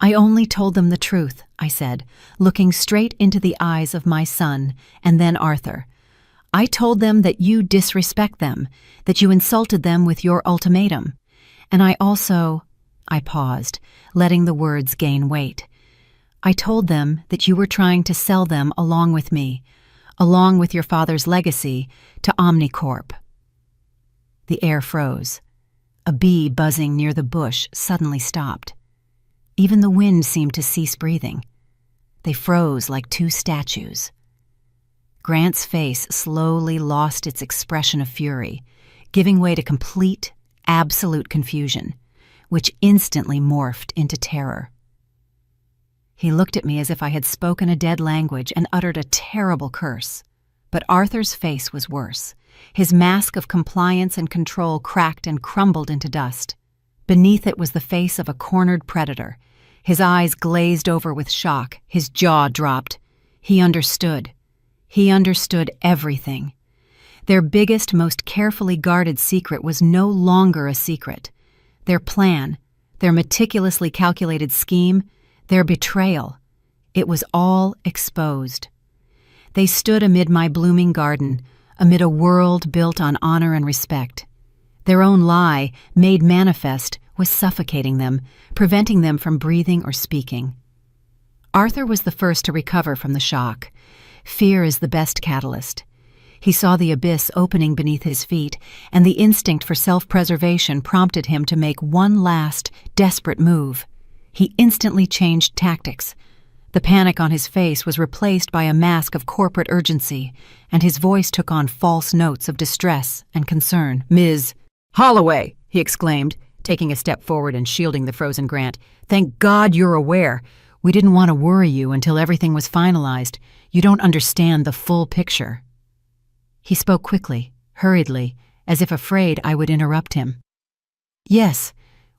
Speaker 1: "I only told them the truth," I said, looking straight into the eyes of my son and then Arthur. "I told them that you disrespect them, that you insulted them with your ultimatum. And I also—" I paused, letting the words gain weight. "I told them that you were trying to sell them along with me, along with your father's legacy, to Omnicorp." The air froze. A bee buzzing near the bush suddenly stopped. Even the wind seemed to cease breathing. They froze like two statues. Grant's face slowly lost its expression of fury, giving way to complete, absolute confusion, which instantly morphed into terror. He looked at me as if I had spoken a dead language and uttered a terrible curse. But Arthur's face was worse. His mask of compliance and control cracked and crumbled into dust. Beneath it was the face of a cornered predator. His eyes glazed over with shock, his jaw dropped. He understood. He understood everything. Their biggest, most carefully guarded secret was no longer a secret. Their plan, their meticulously calculated scheme, their betrayal. It was all exposed. They stood amid my blooming garden, amid a world built on honor and respect. Their own lie, made manifest, was suffocating them, preventing them from breathing or speaking. Arthur was the first to recover from the shock. Fear is the best catalyst. He saw the abyss opening beneath his feet, and the instinct for self-preservation prompted him to make one last, desperate move. He instantly changed tactics. The panic on his face was replaced by a mask of corporate urgency, and his voice took on false notes of distress and concern. "Ms. Holloway," he exclaimed, taking a step forward and shielding the frozen Grant. "Thank God you're aware. We didn't want to worry you until everything was finalized. You don't understand the full picture." He spoke quickly, hurriedly, as if afraid I would interrupt him. "Yes,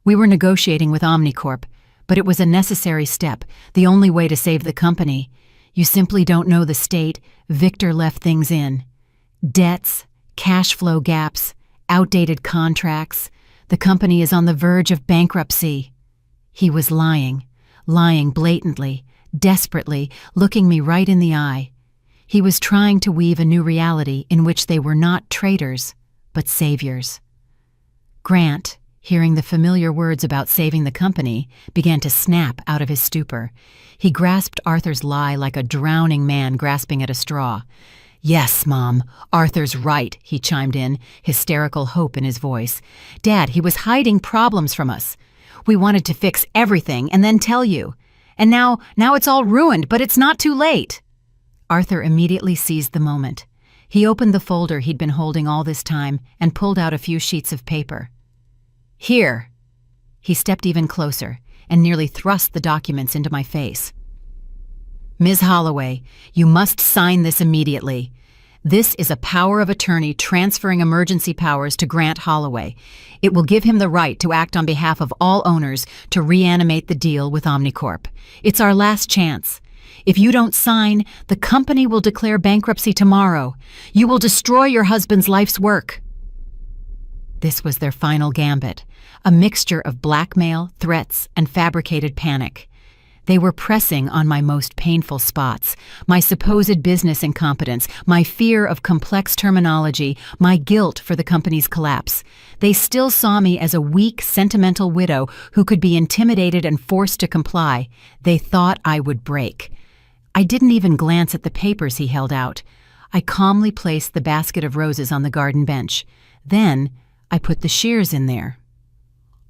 Speaker 1: we were negotiating with Omnicorp, But it was a necessary step, the only way to save the company. You simply don't know the state Victor left things in. Debts, cash flow gaps, outdated contracts. The company is on the verge of bankruptcy. He was lying blatantly, desperately, looking me right in the eye. He was trying to weave a new reality in which they were not traitors, but saviors. Grant, hearing the familiar words about saving the company, began to snap out of his stupor. He grasped Arthur's lie like a drowning man grasping at a straw. "Yes, Mom, Arthur's right," he chimed in, hysterical hope in his voice. "Dad, he was hiding problems from us. We wanted to fix everything and then tell you. And now it's all ruined, but it's not too late." Arthur immediately seized the moment. He opened the folder he'd been holding all this time and pulled out a few sheets of paper. "Here." He stepped even closer and nearly thrust the documents into my face. "Ms. Holloway, you must sign this immediately. This is a power of attorney transferring emergency powers to Grant Holloway. It will give him the right to act on behalf of all owners to reanimate the deal with Omnicorp. It's our last chance. If you don't sign, the company will declare bankruptcy tomorrow. You will destroy your husband's life's work." This was their final gambit, a mixture of blackmail, threats, and fabricated panic. They were pressing on my most painful spots, my supposed business incompetence, my fear of complex terminology, my guilt for the company's collapse. They still saw me as a weak, sentimental widow who could be intimidated and forced to comply. They thought I would break. I didn't even glance at the papers he held out. I calmly placed the basket of roses on the garden bench. Then I put the shears in there.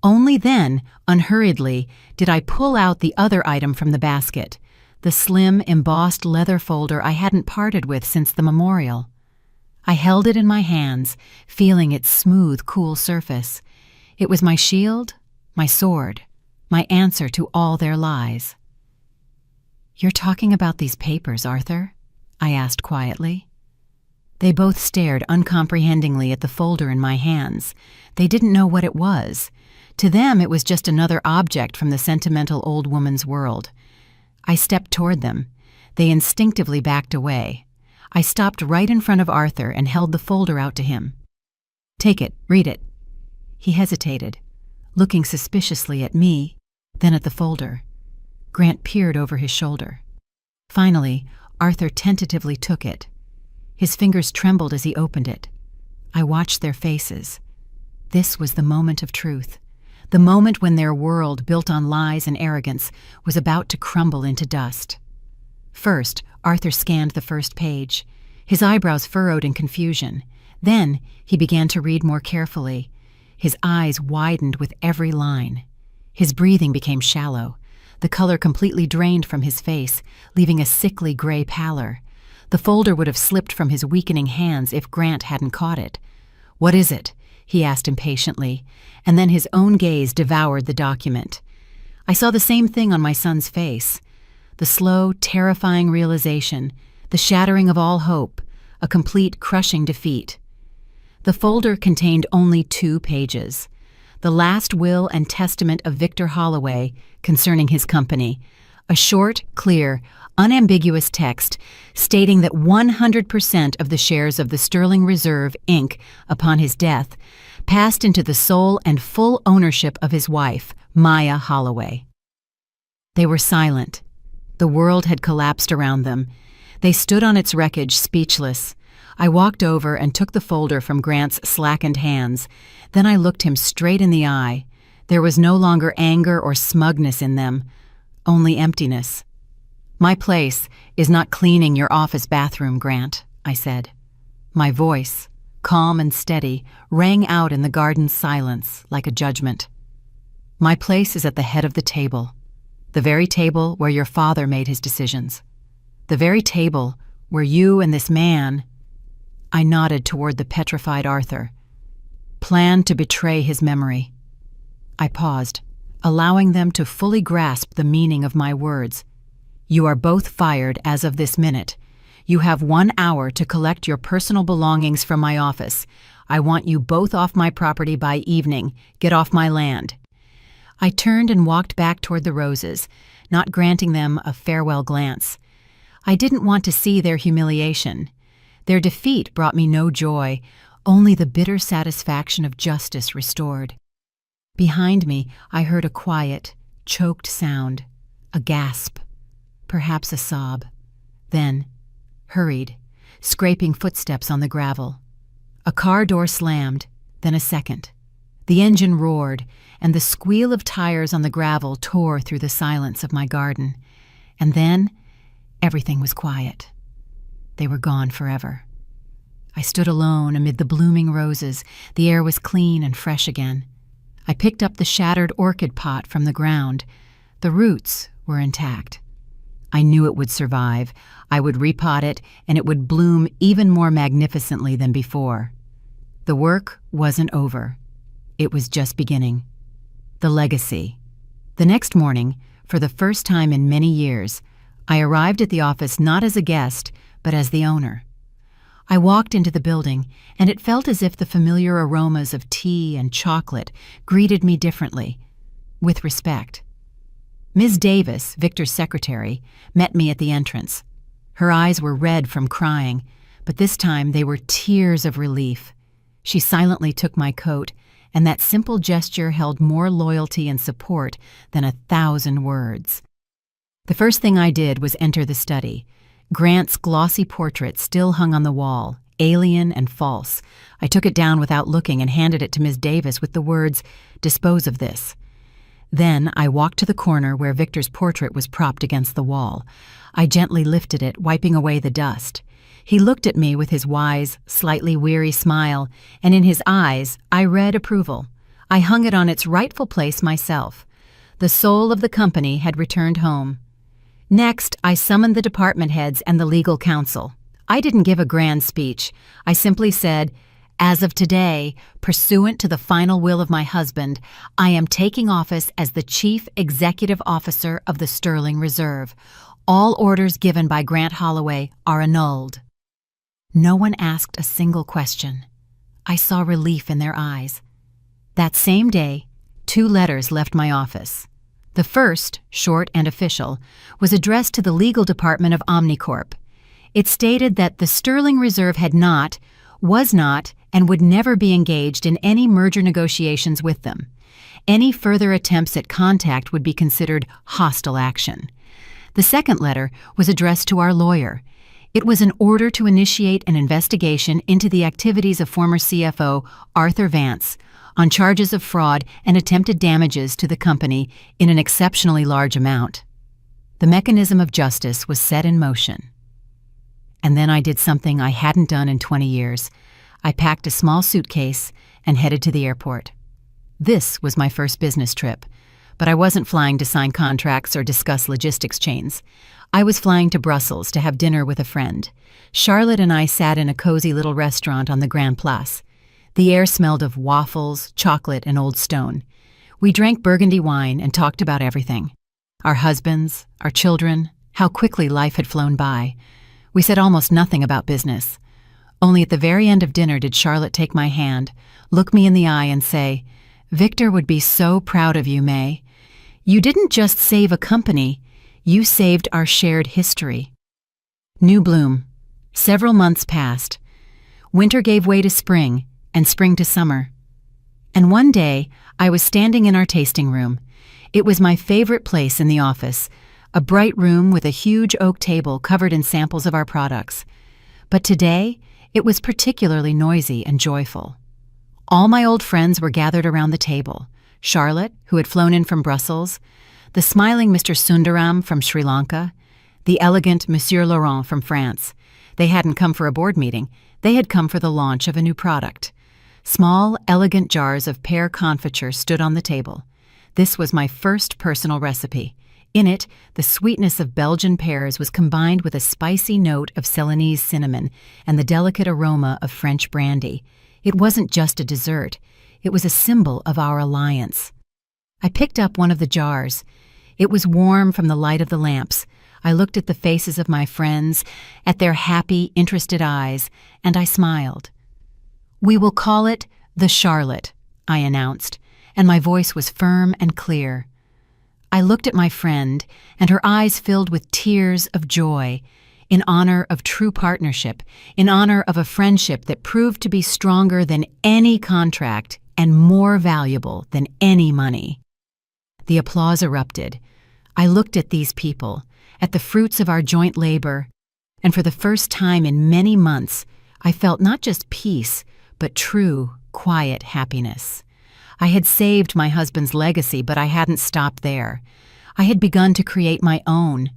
Speaker 1: Only then, unhurriedly, did I pull out the other item from the basket, the slim, embossed leather folder I hadn't parted with since the memorial. I held it in my hands, feeling its smooth, cool surface. It was my shield, my sword, my answer to all their lies. "You're talking about these papers, Arthur?" I asked quietly. They both stared uncomprehendingly at the folder in my hands. They didn't know what it was. To them, it was just another object from the sentimental old woman's world. I stepped toward them. They instinctively backed away. I stopped right in front of Arthur and held the folder out to him. "Take it, read it." He hesitated, looking suspiciously at me, then at the folder. Grant peered over his shoulder. Finally, Arthur tentatively took it. His fingers trembled as he opened it. I watched their faces. This was the moment of truth. The moment when their world, built on lies and arrogance, was about to crumble into dust. First, Arthur scanned the first page. His eyebrows furrowed in confusion. Then he began to read more carefully. His eyes widened with every line. His breathing became shallow. The color completely drained from his face, leaving a sickly gray pallor. The folder would have slipped from his weakening hands if Grant hadn't caught it. "What is it?" he asked impatiently, and then his own gaze devoured the document. I saw the same thing on my son's face. The slow, terrifying realization, the shattering of all hope, a complete, crushing defeat. The folder contained only 2 pages. The last will and testament of Victor Holloway concerning his company, a short, clear, unambiguous text stating that 100% of the shares of the Sterling Reserve, Inc., upon his death, passed into the sole and full ownership of his wife, Maya Holloway. They were silent. The world had collapsed around them. They stood on its wreckage, speechless. I walked over and took the folder from Grant's slackened hands. Then I looked him straight in the eye. There was no longer anger or smugness in them, only emptiness. "My place is not cleaning your office bathroom, Grant," I said. My voice, calm and steady, rang out in the garden's silence like a judgment. "My place is at the head of the table, the very table where your father made his decisions, the very table where you and this man," I nodded toward the petrified Arthur, "planned to betray his memory." I paused, allowing them to fully grasp the meaning of my words. "You are both fired as of this minute. You have 1 hour to collect your personal belongings from my office. I want you both off my property by evening. Get off my land." I turned and walked back toward the roses, not granting them a farewell glance. I didn't want to see their humiliation. Their defeat brought me no joy, only the bitter satisfaction of justice restored. Behind me, I heard a quiet, choked sound, a gasp, perhaps a sob. Then, hurried, scraping footsteps on the gravel. A car door slammed, then a second. The engine roared, and the squeal of tires on the gravel tore through the silence of my garden. And then, everything was quiet. They were gone forever. I stood alone amid the blooming roses. The air was clean and fresh again. I picked up the shattered orchid pot from the ground. The roots were intact. I knew it would survive. I would repot it, and it would bloom even more magnificently than before. The work wasn't over. It was just beginning. The legacy. The next morning, for the first time in many years, I arrived at the office not as a guest, but as the owner. I walked into the building, and it felt as if the familiar aromas of tea and chocolate greeted me differently, with respect. Ms. Davis, Victor's secretary, met me at the entrance. Her eyes were red from crying, but this time they were tears of relief. She silently took my coat, and that simple gesture held more loyalty and support than 1,000 words. The first thing I did was enter the study. Grant's glossy portrait still hung on the wall, alien and false. I took it down without looking and handed it to Ms. Davis with the words, "Dispose of this." Then I walked to the corner where Victor's portrait was propped against the wall. I gently lifted it, wiping away the dust. He looked at me with his wise, slightly weary smile, and in his eyes I read approval. I hung it on its rightful place myself. The soul of the company had returned home. Next, I summoned the department heads and the legal counsel. I didn't give a grand speech. I simply said, "As of today, pursuant to the final will of my husband, I am taking office as the Chief Executive Officer of the Sterling Reserve. All orders given by Grant Holloway are annulled." No one asked a single question. I saw relief in their eyes. That same day, 2 letters left my office. The first, short and official, was addressed to the legal department of Omnicorp. It stated that the Sterling Reserve had not, was not, and would never be engaged in any merger negotiations with them. Any further attempts at contact would be considered hostile action. The second letter was addressed to our lawyer. It was an order to initiate an investigation into the activities of former CFO Arthur Vance on charges of fraud and attempted damages to the company in an exceptionally large amount. The mechanism of justice was set in motion. And then I did something I hadn't done in 20 years. I packed a small suitcase and headed to the airport. This was my first business trip, but I wasn't flying to sign contracts or discuss logistics chains. I was flying to Brussels to have dinner with a friend. Charlotte and I sat in a cozy little restaurant on the Grand Place. The air smelled of waffles, chocolate, and Old Stone. We drank Burgundy wine and talked about everything. Our husbands, our children, how quickly life had flown by. We said almost nothing about business. Only at the very end of dinner did Charlotte take my hand, look me in the eye, and say, "Victor would be so proud of you, May. You didn't just save a company, you saved our shared history." New bloom. Several months passed. Winter gave way to spring, and spring to summer. And one day, I was standing in our tasting room. It was my favorite place in the office, a bright room with a huge oak table covered in samples of our products. But today, it was particularly noisy and joyful. All my old friends were gathered around the table. Charlotte, who had flown in from Brussels, the smiling Mr. Sundaram from Sri Lanka, the elegant Monsieur Laurent from France. They hadn't come for a board meeting. They had come for the launch of a new product. Small, elegant jars of pear confiture stood on the table. This was my first personal recipe. In it, the sweetness of Belgian pears was combined with a spicy note of Ceylonese cinnamon and the delicate aroma of French brandy. It wasn't just a dessert. It was a symbol of our alliance. I picked up one of the jars. It was warm from the light of the lamps. I looked at the faces of my friends, at their happy, interested eyes, and I smiled. "We will call it the Charlotte," I announced, and my voice was firm and clear. I looked at my friend, and her eyes filled with tears of joy, in honor of true partnership, in honor of a friendship that proved to be stronger than any contract and more valuable than any money. The applause erupted. I looked at these people, at the fruits of our joint labor, and for the first time in many months, I felt not just peace, but true, quiet happiness. I had saved my husband's legacy, but I hadn't stopped there. I had begun to create my own.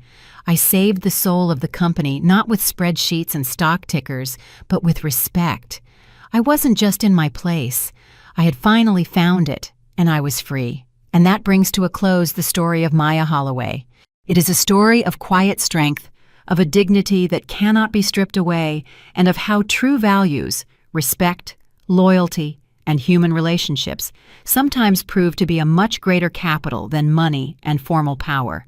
Speaker 1: I saved the soul of the company, not with spreadsheets and stock tickers, but with respect. I wasn't just in my place. I had finally found it, and I was free. And that brings to a close the story of Maya Holloway. It is a story of quiet strength, of a dignity that cannot be stripped away, and of how true values, respect, loyalty, and human relationships sometimes prove to be a much greater capital than money and formal power.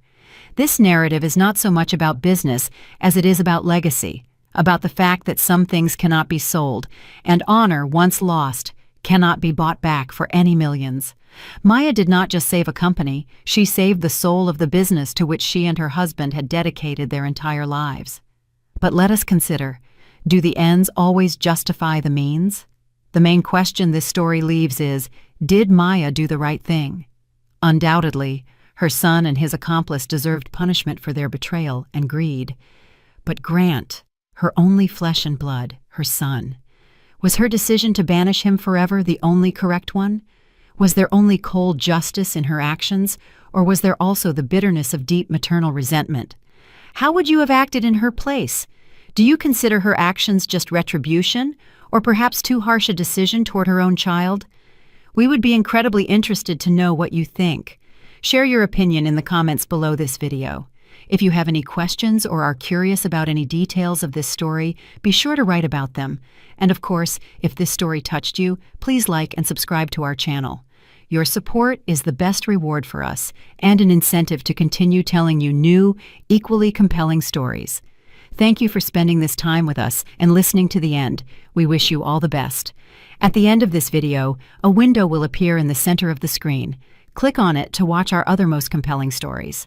Speaker 1: This narrative is not so much about business as it is about legacy, about the fact that some things cannot be sold, and honor, once lost, cannot be bought back for any millions. Maya did not just save a company, she saved the soul of the business to which she and her husband had dedicated their entire lives. But let us consider, do the ends always justify the means? The main question this story leaves is, did Maya do the right thing? Undoubtedly, her son and his accomplice deserved punishment for their betrayal and greed. But Grant, her only flesh and blood, her son, was her decision to banish him forever the only correct one? Was there only cold justice in her actions, or was there also the bitterness of deep maternal resentment? How would you have acted in her place? Do you consider her actions just retribution, or perhaps too harsh a decision toward her own child? We would be incredibly interested to know what you think. Share your opinion in the comments below this video. If you have any questions or are curious about any details of this story, be sure to write about them. And of course, if this story touched you, please like and subscribe to our channel. Your support is the best reward for us and an incentive to continue telling you new, equally compelling stories. Thank you for spending this time with us and listening to the end. We wish you all the best. At the end of this video, a window will appear in the center of the screen. Click on it to watch our other most compelling stories.